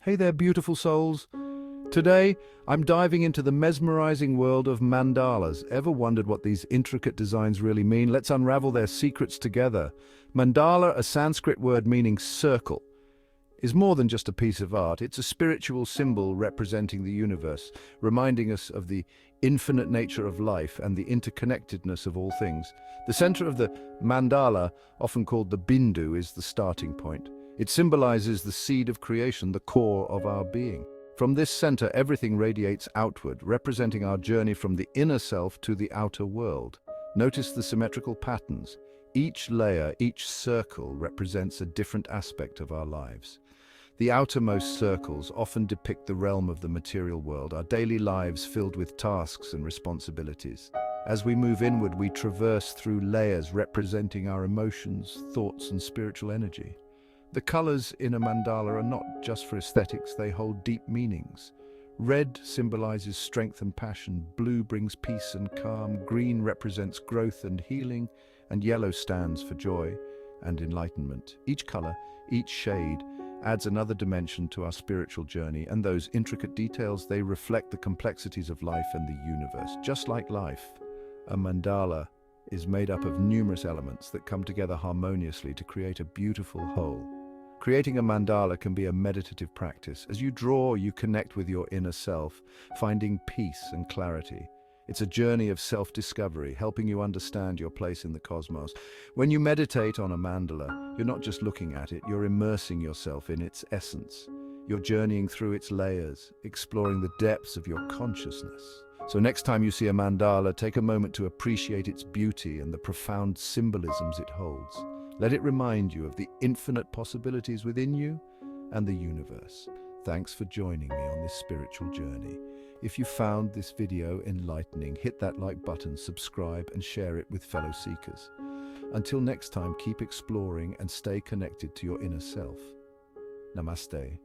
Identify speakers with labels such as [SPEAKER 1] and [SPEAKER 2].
[SPEAKER 1] Hey there, beautiful souls. Today, I'm diving into the mesmerizing world of mandalas. Ever wondered what these intricate designs really mean? Let's unravel their secrets together. Mandala, a Sanskrit word meaning circle, is more than just a piece of art. It's a spiritual symbol representing the universe, reminding us of the infinite nature of life and the interconnectedness of all things. The center of the mandala, often called the bindu, is the starting point. It symbolizes the seed of creation, the core of our being. From this center, everything radiates outward, representing our journey from the inner self to the outer world. Notice the symmetrical patterns. Each layer, each circle represents a different aspect of our lives. The outermost circles often depict the realm of the material world, our daily lives filled with tasks and responsibilities. As we move inward, we traverse through layers representing our emotions, thoughts, and spiritual energy. The colors in a mandala are not just for aesthetics, they hold deep meanings. Red symbolizes strength and passion, blue brings peace and calm, green represents growth and healing, and yellow stands for joy and enlightenment. Each color, each shade, adds another dimension to our spiritual journey, and those intricate details, they reflect the complexities of life and the universe. Just like life, a mandala is made up of numerous elements that come together harmoniously to create a beautiful whole. Creating a mandala can be a meditative practice. As you draw, you connect with your inner self, finding peace and clarity. It's a journey of self-discovery, helping you understand your place in the cosmos. When you meditate on a mandala, you're not just looking at it, you're immersing yourself in its essence. You're journeying through its layers, exploring the depths of your consciousness. So next time you see a mandala, take a moment to appreciate its beauty and the profound symbolisms it holds. Let it remind you of the infinite possibilities within you and the universe. Thanks for joining me on this spiritual journey. If you found this video enlightening, hit that like button, subscribe, and share it with fellow seekers. Until next time, keep exploring and stay connected to your inner self. Namaste.